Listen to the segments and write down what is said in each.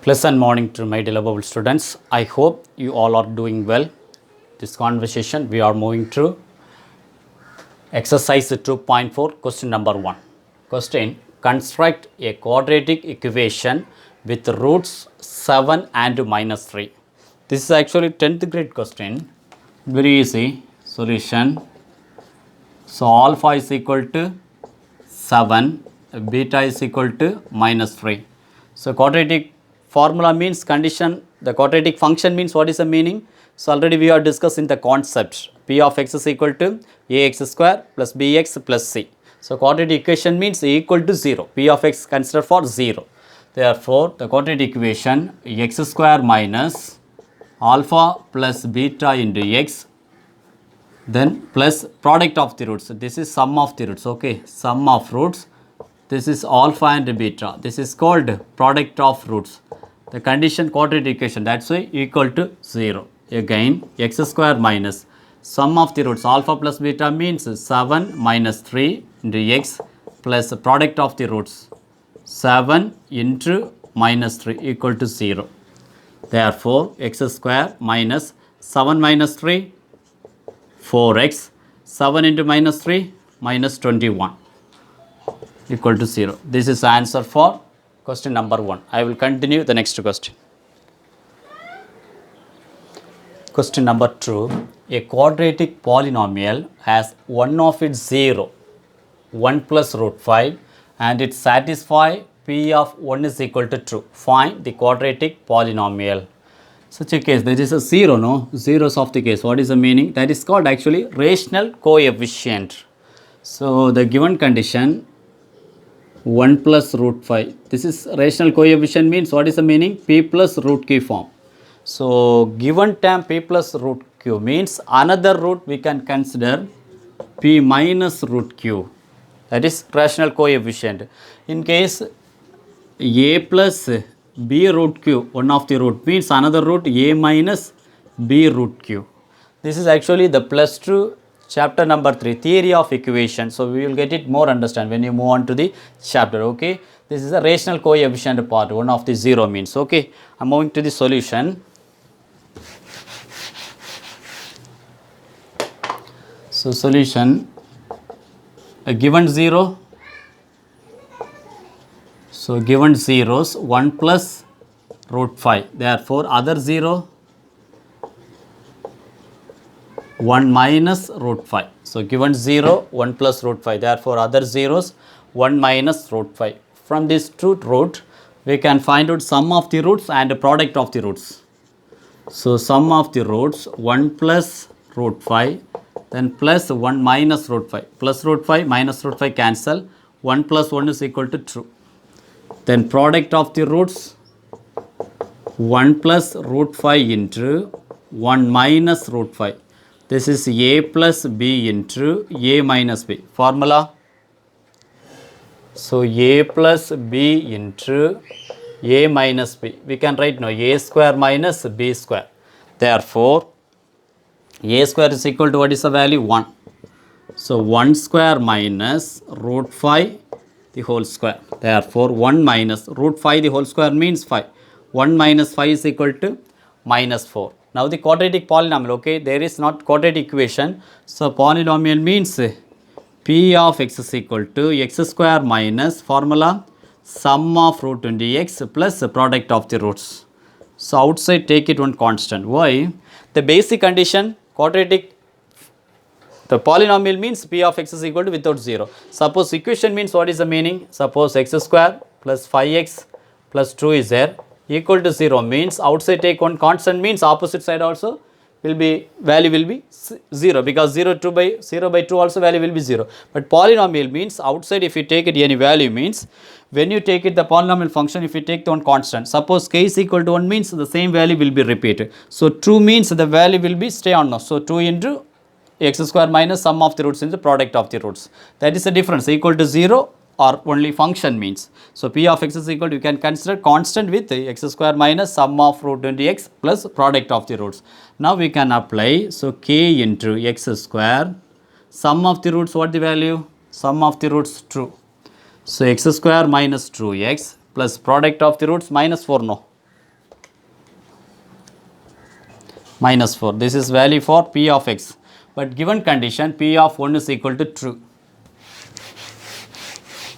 Pleasant morning to my lovable students. I hope you all are doing well. This conversation we are moving to exercise 2.4 question number 1. Question: construct a quadratic equation with roots 7 and minus 3. This is actually 10th grade question. Very easy. Solution. So alpha is equal to 7, beta is equal to minus 3. So quadratic formula means condition, the quadratic function means what is the meaning? So already we are discussing the concept. P of x is equal to ax square plus bx plus c. So quadratic equation means equal to 0. P of x consider for 0. Therefore, the quadratic equation x square minus alpha plus beta into x, then plus product of the roots. This is sum of the roots. Okay, sum of roots. This is alpha and beta. This is called product of roots. The condition quadratic equation, that's why equal to 0. Again, x square minus sum of the roots alpha plus beta means 7 minus 3 into x plus product of the roots 7 into minus 3 equal to 0. Therefore, x square minus 7 minus 3 4x, 7 into minus 3 minus 21 equal to 0. This is answer for question number 1. I will continue the next question. Question number 2. A quadratic polynomial has one of its 0, 1 plus root 5, and it satisfies p of 1 is equal to 2. Find the quadratic polynomial. Such a case, there is a 0, no? Zeros of the case. What is the meaning? That is called actually rational coefficient. So, the given condition 1 plus root 5. This is rational coefficient means what is the meaning? P plus root q form. So, given term p plus root q means another root we can consider p minus root q. That is rational coefficient. In case a plus b root q, one of the root means another root a minus b root q. This is actually the plus 2 chapter number 3, theory of equation. So we will get it more understand when you move on to the chapter. Okay, this is a rational coefficient part, one of the 0 means. Okay, I'm moving to the solution. So solution, a given 0. So given zeros 1 plus root 5, therefore other 0 1 minus root 5. So given 0 1 plus root 5, therefore other zeros 1 minus root 5. From this two root we can find out sum of the roots and product of the roots. So sum of the roots 1 plus root 5, then plus 1 minus root 5, plus root 5 minus root 5 cancel, 1 plus 1 is equal to 2. Then product of the roots 1 plus root 5 into 1 minus root 5. This is a plus b into a minus b. Formula. So a plus b into a minus b. We can write now a square minus b square. Therefore, a square is equal to what is the value? 1. So 1 square minus root 5 the whole square. Therefore, 1 minus root 5 the whole square means 5. 1 minus 5 is equal to minus 4. Now, the quadratic polynomial, okay, there is not quadratic equation. So, polynomial means p of x is equal to x square minus formula sum of root into x plus product of the roots. So, outside take it one constant. Why? The basic condition quadratic, the polynomial means p of x is equal to without 0. Suppose equation means what is the meaning? Suppose x square plus 5x plus 2 is there equal to 0 means outside take one constant means opposite side also will be, value will be 0 because 0 by 2 also value will be 0. But polynomial means outside if you take it any value means when you take it the polynomial function, if you take the one constant, suppose k is equal to 1 means the same value will be repeated. So 2 means the value will be stay on now. So 2 into x square minus sum of the roots into product of the roots. That is the difference, equal to 0 or only function means. So p of x is equal to, you can consider constant with x square minus sum of root into x plus product of the roots. Now we can apply, so k into x square, sum of the roots, what the value? Sum of the roots 2. So x square minus 2x plus product of the roots minus 4, no. minus 4. This is value for p of x. But given condition p of 1 is equal to true.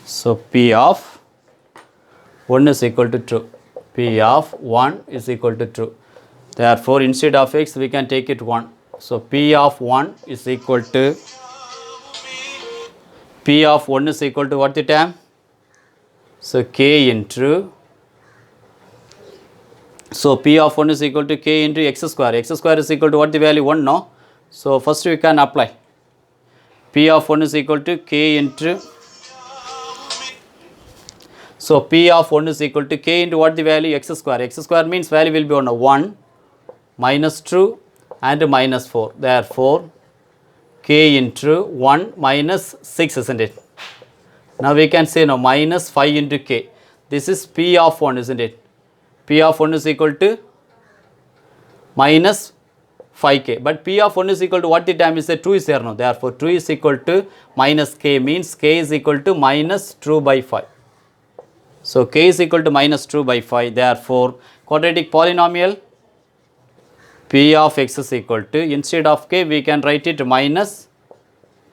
So p of 1 is equal to true. P of 1 is equal to true. Therefore, instead of x we can take it 1. So p of 1 is equal to p of 1 is equal to what the term? So k into, so p of 1 is equal to k into x square. X square is equal to what the value? 1, no? So first we can apply. P of 1 is equal to k into, so p of 1 is equal to k into what the value? X square. X square means value will be 1 minus 2 and minus 4. Therefore, k into 1 minus 6, isn't it? Now we can say no, minus 5 into k. This is p of 1, isn't it? P of 1 is equal to minus 5k. But p of 1 is equal to what the term is there? 2 is there now. Therefore, 2 is equal to minus k means k is equal to minus 2 by 5. So k is equal to minus 2 by 5. Therefore, quadratic polynomial p of x is equal to, instead of k we can write it minus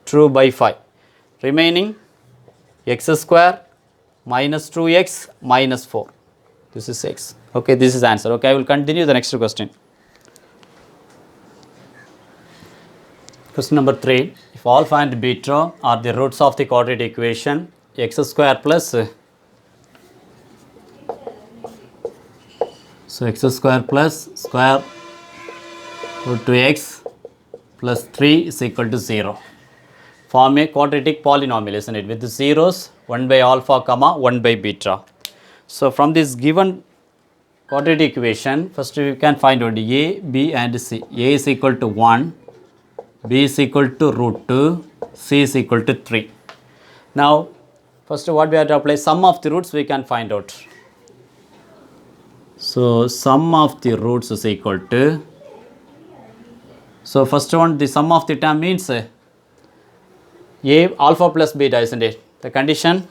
2 by 5. Remaining x square minus 2x minus 4. This is x. Okay, this is answer. Okay, I will continue the next question. Question number 3. If alpha and beta are the roots of the quadratic equation, x square plus, so x square plus square root 2x plus 3 is equal to 0. Form a quadratic polynomial, isn't it? With the zeros, 1 by alpha comma 1 by beta. So from this given quadratic equation, first we can find out a, b and c. A is equal to 1, b is equal to root 2, c is equal to 3. Now, first what we have to apply? Sum of the roots we can find out. So sum of the roots is equal to, so first one, the sum of the term means a alpha plus beta, isn't it? The condition,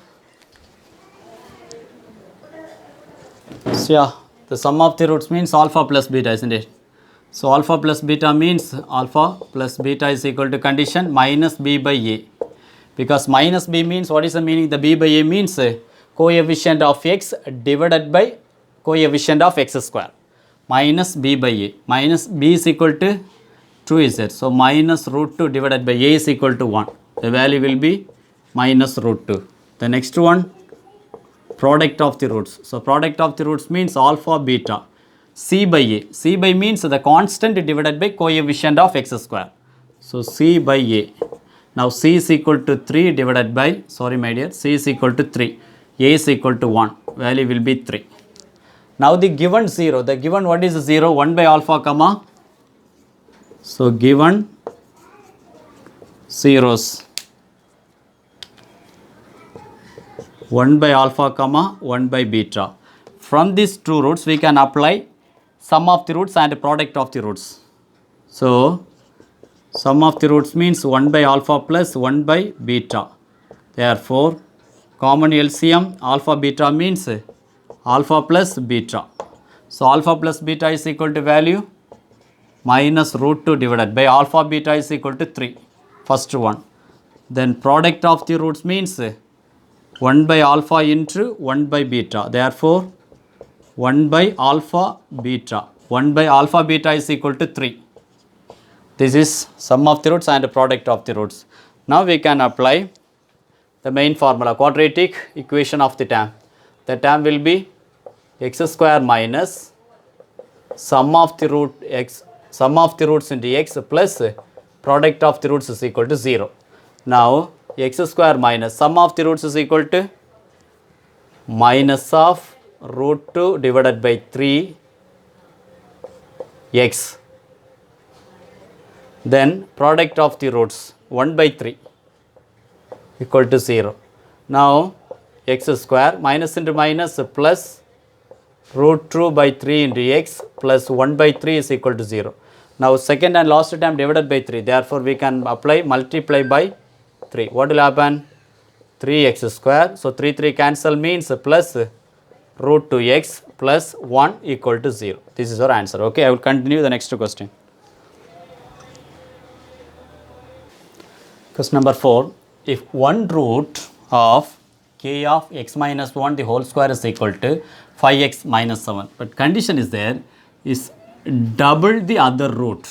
so yeah, the sum of the roots means alpha plus beta, isn't it? So alpha plus beta means alpha plus beta is equal to condition minus b by a. Because minus b means, what is the meaning? The b by a means coefficient of x divided by coefficient of x square. Minus b by a. Minus b is equal to 2 is there. So minus root 2 divided by a is equal to 1. The value will be minus root 2. The next one, product of the roots. So product of the roots means alpha beta. C by a. C by means the constant divided by coefficient of x square. So c by a. Now c is equal to 3 divided by, sorry my dear, c is equal to 3. A is equal to 1. Value will be 3. Now the given 0. The given what is 0? 1 by alpha comma. So given zeros, 1 by alpha comma 1 by beta. From these two roots we can apply sum of the roots and product of the roots. So sum of the roots means 1 by alpha plus 1 by beta. Therefore, common LCM alpha beta means alpha plus beta. So alpha plus beta is equal to value minus root 2 divided by alpha beta is equal to 3. First one. Then product of the roots means 1 by alpha into 1 by beta. Therefore, 1 by alpha beta. 1 by alpha beta is equal to 3. This is sum of the roots and product of the roots. Now we can apply the main formula, quadratic equation of the term. The term will be x square minus sum of the root x, sum of the roots into x plus product of the roots is equal to 0. Now x square minus sum of the roots is equal to minus of root 2 divided by 3 x. Then product of the roots 1 by 3 equal to 0. Now x square minus into minus plus root 2 by 3 into x plus 1 by 3 is equal to 0. Now second and last term divided by 3. Therefore, we can apply multiply by 3. What will happen? 3x square. So 3 cancel means plus root 2x plus 1 equal to 0. This is our answer. Okay, I will continue the next question. Question number 4. If one root of k of x minus 1 the whole square is equal to 5x minus 7. But condition is there is double the other root.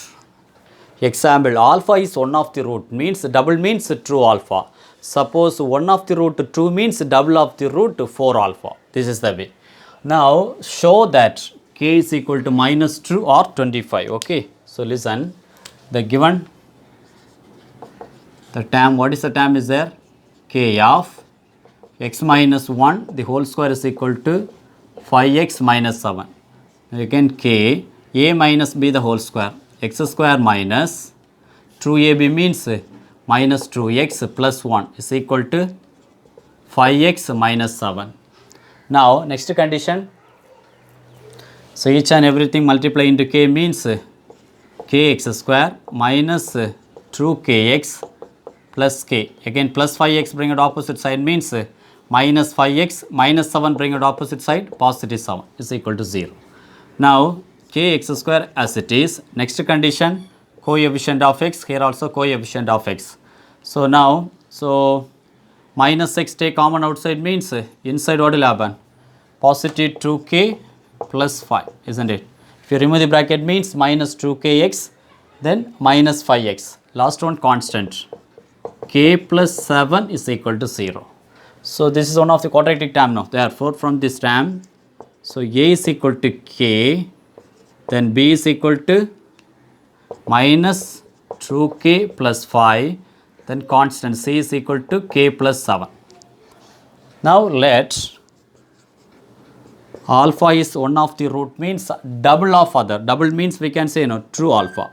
Example, alpha is one of the root means double means true alpha. Suppose one of the root 2 means double of the root 4 alpha. This is the way. Now show that k is equal to minus 2 or 25. Okay. So listen, the given the term, what is the term is there? K of x minus 1 the whole square is equal to 5x minus 7. Again k a minus b the whole square, x square minus 2ab means minus 2x plus 1 is equal to 5x minus 7. Now next condition. So each and everything multiply into k means kx square minus 2kx plus k. Again plus 5x bring it opposite side means minus 5x minus 7 bring it opposite side positive 7 is equal to 0. Now kx square as it is. Next condition, coefficient of x, here also coefficient of x. So now, so minus x take common outside means inside what will happen? Positive 2k plus 5, isn't it? If you remove the bracket means minus 2kx, then minus 5x. Last one constant. K plus 7 is equal to 0. So this is one of the quadratic term now. Therefore, from this term, so a is equal to k, then b is equal to minus 2k plus 5, then constant c is equal to k plus 7. Now let alpha is one of the root means double of other. Double means we can say no, true alpha.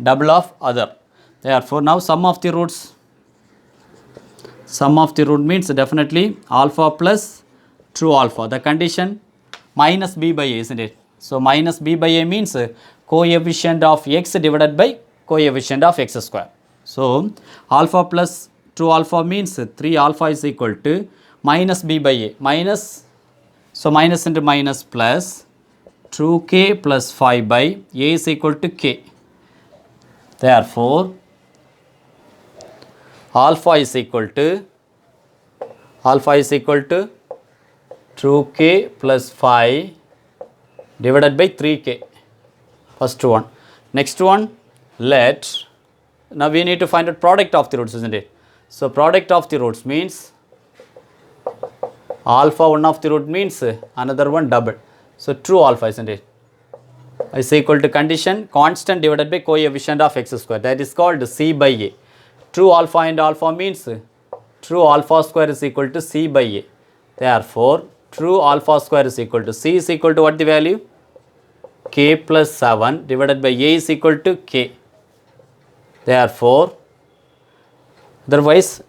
Double of other. Therefore, now sum of the roots. Sum of the root means definitely alpha plus true alpha. The condition minus b by a, isn't it? So minus b by a means coefficient of x divided by coefficient of x square. So alpha plus true alpha means 3 alpha is equal to minus b by a. Minus, so minus into minus plus 2k plus 5 by a is equal to k. Therefore, alpha is equal to 2k plus 5 divided by 3k. First one. Next one, let, now we need to find out product of the roots, isn't it? So product of the roots means alpha one of the root means another one double. So true alpha, isn't it? Is equal to condition constant divided by coefficient of x square. That is called c by a. True alpha and alpha means true alpha square is equal to c by a. Therefore, true alpha square is equal to c is equal to what the value? K plus 7 divided by a is equal to k. Therefore, otherwise,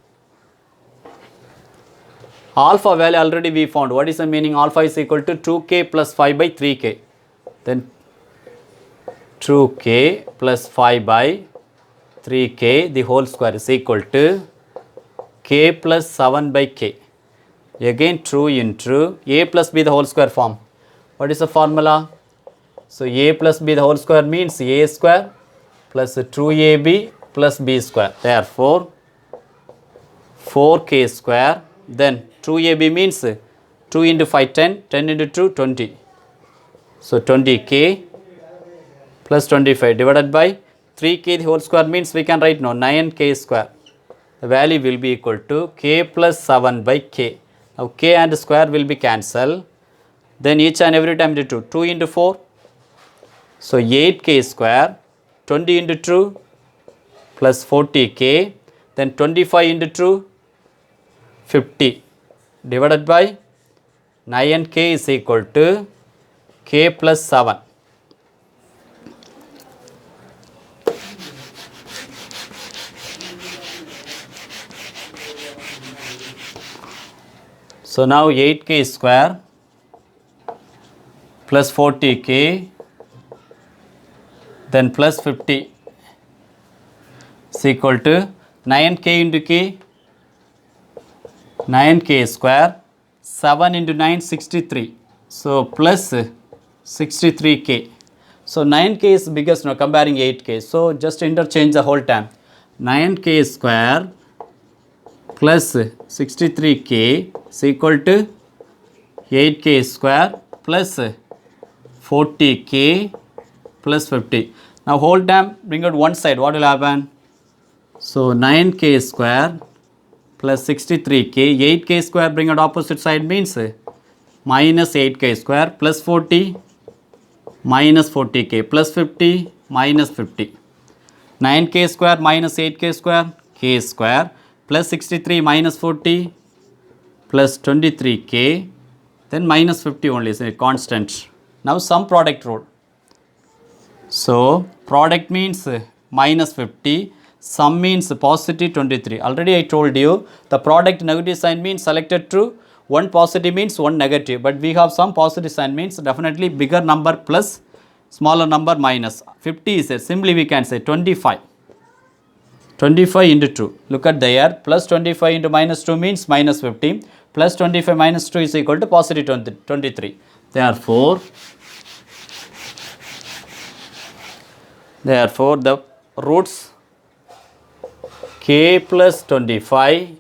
alpha value already we found. What is the meaning? Alpha is equal to 2k plus 5 by 3k. Then 2k plus 5 by 3k the whole square is equal to k plus 7 by k. Again true into a plus b the whole square form. What is the formula? So a plus b the whole square means a square plus 2ab plus b square. Therefore, 4k square, then 2ab means 2 into 5 10, 10 into 2 20. So 20k plus 25 divided by 3k the whole square means we can write now 9k square. The value will be equal to k plus 7 by k. Now k and square will be cancelled. Then each and every time into 2 into 4. So 8k square, 20 into 2 plus 40k, then 25 into 2, 50 divided by 9k is equal to k plus 7. So now 8k square plus 40k then plus 50 is equal to 9k into k, 9k square, 7 into 9 63. So plus 63k. So 9k is biggest now comparing 8k. So just interchange the whole term. 9k square plus 63k is equal to 8k square plus 40k plus 50. Now whole term bring out one side, what will happen? So 9k square plus 63k, 8k square bring out opposite side means minus 8k square plus 40 minus 40k plus 50 minus 50. 9k square minus 8k square, k square plus 63 minus 40 plus 23k, then minus 50 only is a constant. Now sum product rule. So product means minus 50, sum means positive 23. Already I told you the product negative sign means selected true, one positive means one negative, but we have some positive sign means definitely bigger number plus smaller number minus. 50 is there, simply we can say 25. 25 into 2. Look at there, plus 25 into minus 2 means minus 50, plus 25 minus 2 is equal to positive 23. Therefore, the roots k plus 25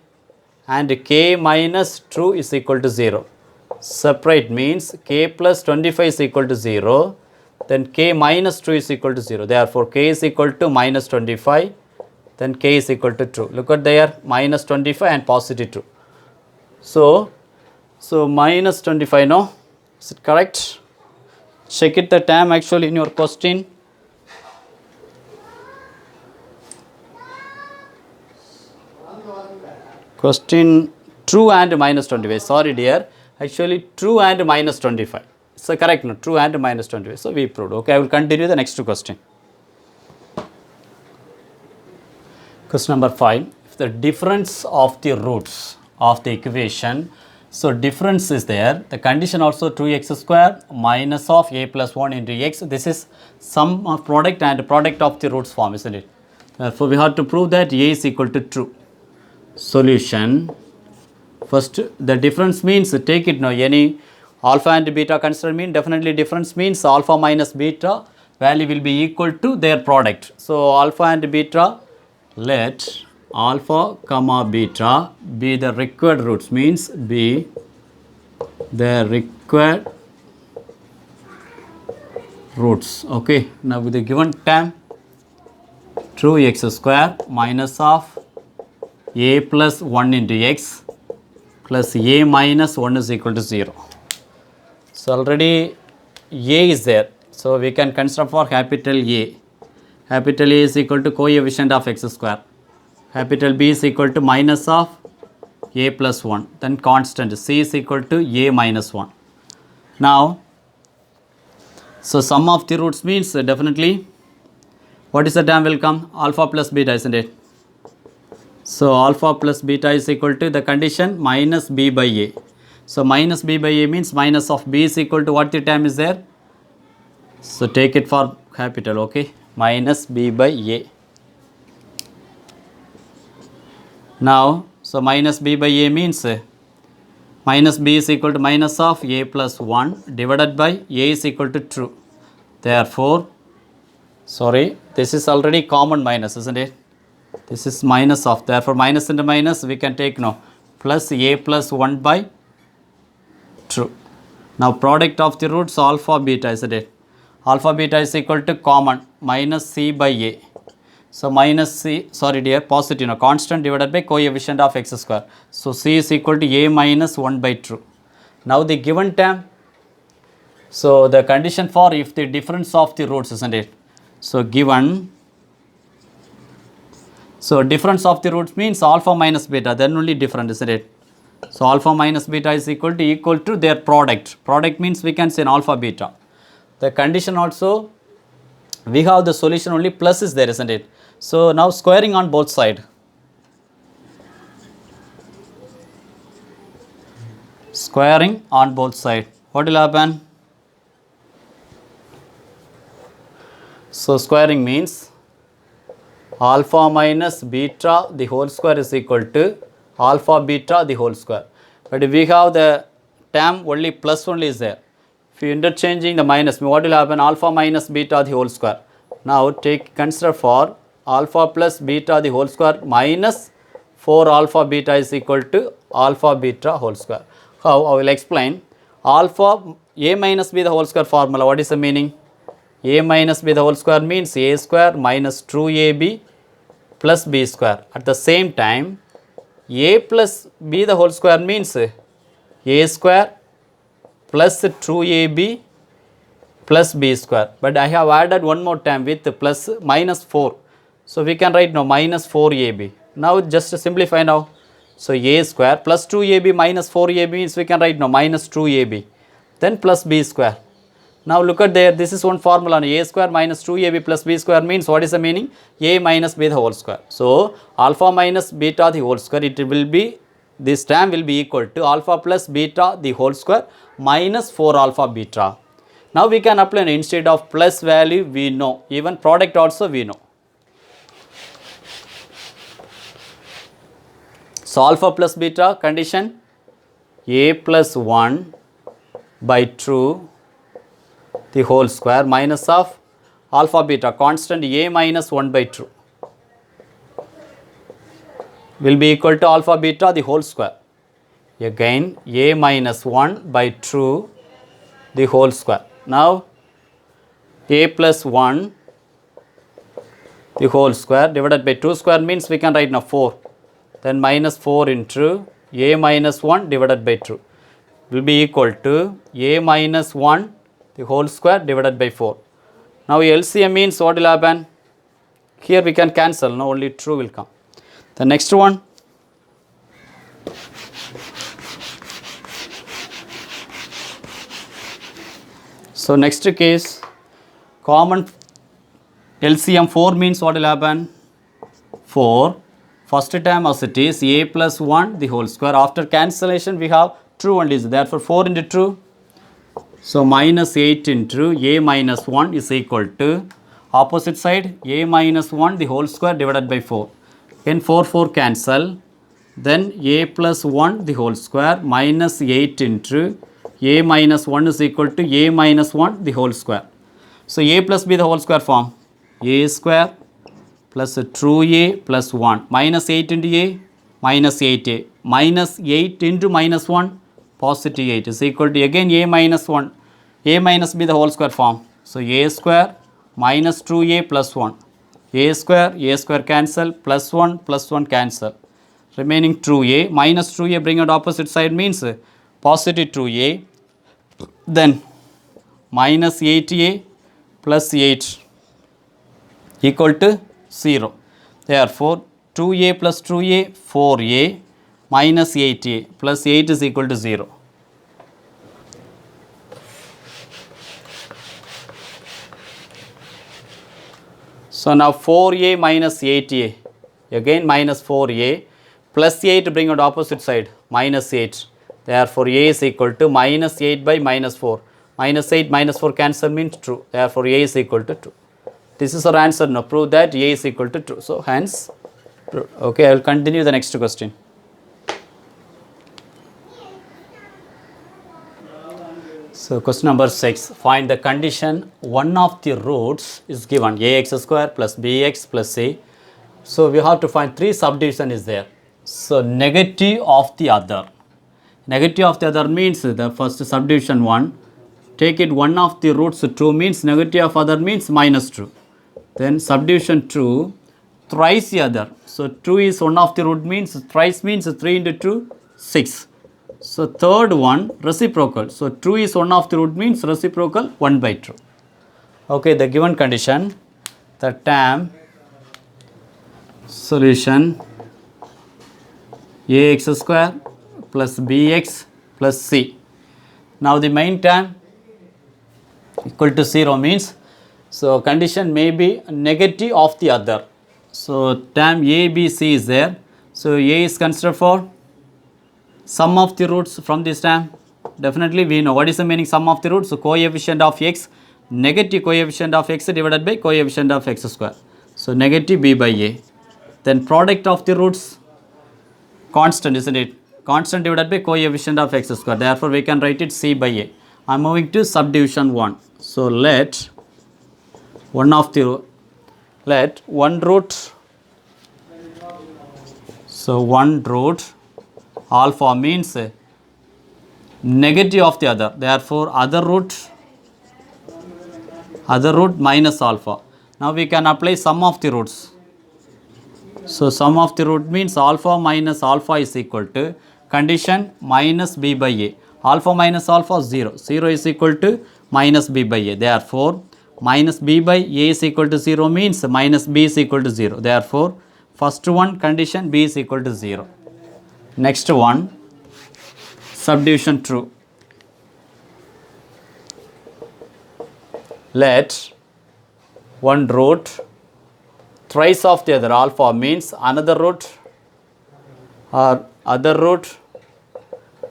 and k minus 2 is equal to 0. Separate means k plus 25 is equal to 0, then k minus 2 is equal to 0. Therefore, k is equal to minus 25, then k is equal to 2. Look at there, minus 25 and positive 2. So minus 25, no? Is it correct? Check it the term actually in your question. Question true and minus 25. Sorry dear, actually true and minus 25. So correct, no? True and minus 25. So we proved. Okay, I will continue the next question. Question number 5. If the difference of the roots of the equation, so difference is there, the condition also 2x square minus of a plus 1 into x. This is sum of product and product of the roots form, isn't it? Therefore, we have to prove that a is equal to true. Solution. First, the difference means take it now, any alpha and beta consider mean, definitely difference means alpha minus beta value will be equal to their product. So alpha and beta, let alpha comma beta be the required roots, means be the required roots. Okay, now with the given term 2x square minus of a plus 1 into x plus a minus 1 is equal to 0. So already a is there. So we can consider for capital A. Capital A is equal to coefficient of x square. Capital B is equal to minus of a plus 1. Then constant c is equal to a minus 1. Now, so sum of the roots means definitely what is the term will come? Alpha plus beta, isn't it? So alpha plus beta is equal to the condition minus b by a. So minus b by a means minus of b is equal to what the term is there? So take it for capital, okay? Minus b by a. Now, so minus b by a means minus b is equal to minus of a plus 1 divided by a is equal to true. Therefore, sorry, this is already common minus, isn't it? This is minus of, therefore minus into minus we can take now plus a plus 1 by true. Now product of the roots alpha beta, isn't it? Alpha beta is equal to common minus c by a. So minus c, sorry dear, positive, no, constant divided by coefficient of x square. So c is equal to a minus 1 by true. Now the given term, so the condition for if the difference of the roots, isn't it? So given, so difference of the roots means alpha minus beta, then only different, isn't it? So alpha minus beta is equal to their product. Product means we can say an alpha beta. The condition also, we have the solution only plus is there, isn't it? So now squaring on both sides. Squaring on both sides. What will happen? So squaring means alpha minus beta the whole square is equal to alpha beta the whole square. But we have the term only plus only is there. If you interchanging the minus, what will happen? Alpha minus beta the whole square. Now consider for alpha plus beta the whole square minus 4 alpha beta is equal to alpha beta whole square. How? I will explain. Alpha a minus b the whole square formula. What is the meaning? A minus b the whole square means a square minus 2ab plus b square. At the same time, a plus b the whole square means a square plus 2ab plus b square. But I have added one more time with plus minus 4. So we can write now minus 4ab. Now just simplify now. So a square plus 2ab minus 4ab means we can write now minus 2ab. Then plus b square. Now look at there, this is one formula. A square minus 2ab plus b square means what is the meaning? A minus b the whole square. So alpha minus beta the whole square, it will be, this term will be equal to alpha plus beta the whole square minus 4 alpha beta. Now we can apply, instead of plus value we know, even product also we know. So alpha plus beta condition, a plus 1 by 2 the whole square minus of alpha beta constant a minus 1 by 2 will be equal to alpha beta the whole square. Again a minus 1 by 2 the whole square. Now a plus 1 the whole square divided by 2 square means we can write now 4. Then minus 4 into a minus 1 divided by 2 will be equal to a minus 1 the whole square divided by 4. Now LCM means what will happen? Here we can cancel, no, only true will come. The next one, so next case, common LCM 4 means what will happen? 4, first term as it is a plus 1 the whole square. After cancellation we have true only, therefore 4 into true. So minus 8 into a minus 1 is equal to opposite side a minus 1 the whole square divided by 4. Then 4 cancel, then a plus 1 the whole square minus 8 into a minus 1 is equal to a minus 1 the whole square. So a plus b the whole square form, a square plus 2a plus 1 minus 8 into a minus 8a minus 8 into minus 1 positive 8 is equal to again a minus 1, a minus b the whole square form. So a square minus 2a plus 1, a square cancel, plus 1 cancel, remaining 2a minus 2a bring out opposite side means positive 2a, then minus 8a plus 8 equal to 0. Therefore 2a plus 2a 4a minus 8a plus 8 is equal to 0. So now 4a minus 8a, again minus 4a plus 8 bring out opposite side minus 8. Therefore a is equal to minus 8 by minus 4. Minus 8 minus 4 cancel means true. Therefore a is equal to 2. This is our answer now. Prove that a is equal to 2. So hence, okay, I will continue the next question. So question number 6, find the condition one of the roots is given ax square plus bx plus c. So we have to find 3 subdivision is there. So negative of the other. Negative of the other means the first subdivision 1. Take it one of the roots 2 means negative of other means minus 2. Then subdivision 2 thrice the other. So 2 is one of the root means thrice means 3 into 2 6. So third one reciprocal. So 2 is one of the root means reciprocal 1 by 2. Okay, the given condition, the term solution ax square plus bx plus c. Now the main term equal to 0 means, so condition may be negative of the other. So term a, b, c is there. So a is considered for sum of the roots from this term. Definitely we know what is the meaning sum of the roots. So coefficient of x, negative coefficient of x divided by coefficient of x square. So negative b by a. Then product of the roots constant, isn't it? Constant divided by coefficient of x square. Therefore we can write it c by a. I am moving to subdivision 1. So let one of the let 1 root, so 1 root alpha means negative of the other, therefore other root minus alpha. Now we can apply sum of the roots. So sum of the root means alpha minus alpha is equal to condition minus b by a. Alpha minus alpha 0. 0 is equal to minus b by a. Therefore minus b by a is equal to 0 means minus b is equal to 0. Therefore first one condition b is equal to 0. Next one, subdivision true. Let 1 root thrice of the other, alpha means another root or other root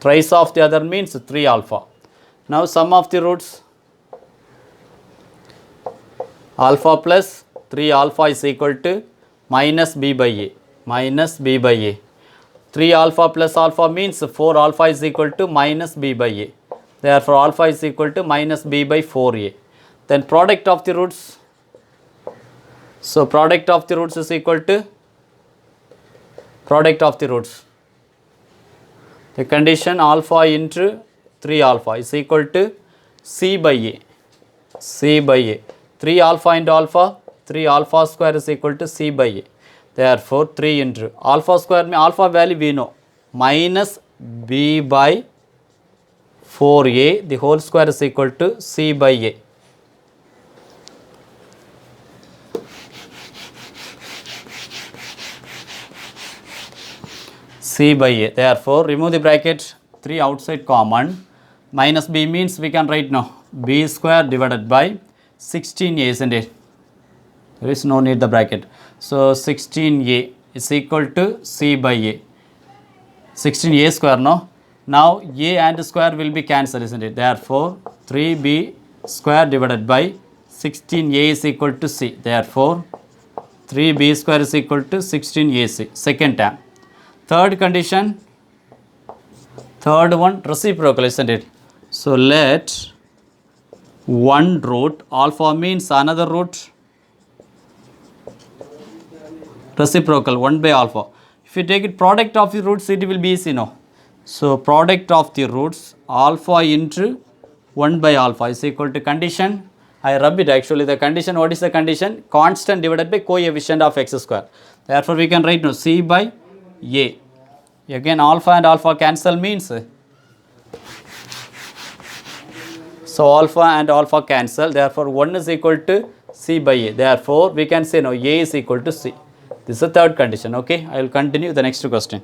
thrice of the other means 3 alpha. Now sum of the roots, alpha plus 3 alpha is equal to minus b by a, minus b by a. 3 alpha plus alpha means 4 alpha is equal to minus b by a. Therefore alpha is equal to minus b by 4a. Then product of the roots, so product of the roots is equal to product of the roots. The condition alpha into 3 alpha is equal to c by a. C by a. 3 alpha into alpha, 3 alpha square is equal to c by a. Therefore 3 into alpha square, alpha value we know, minus b by 4a, the whole square is equal to c by a. C by a. Therefore remove the bracket, 3 outside common, minus b means we can write now b square divided by 16a, isn't it? There is no need the bracket. So 16a is equal to c by a. 16a square, no? Now a and square will be cancelled, isn't it? Therefore 3b square divided by 16a is equal to c. Therefore 3b square is equal to 16ac. Second term. Third condition, third one reciprocal, isn't it? So let 1 root, alpha means another root, reciprocal 1 by alpha. If you take it product of the roots, it will be easy, no? So product of the roots alpha into 1 by alpha is equal to condition, I rub it actually, the condition, what is the condition? Constant divided by coefficient of x square. Therefore we can write now c by a. Again alpha and alpha cancel means, so alpha and alpha cancel, therefore 1 is equal to c by a. Therefore we can say now a is equal to c. This is the third condition. Okay, I will continue the next question.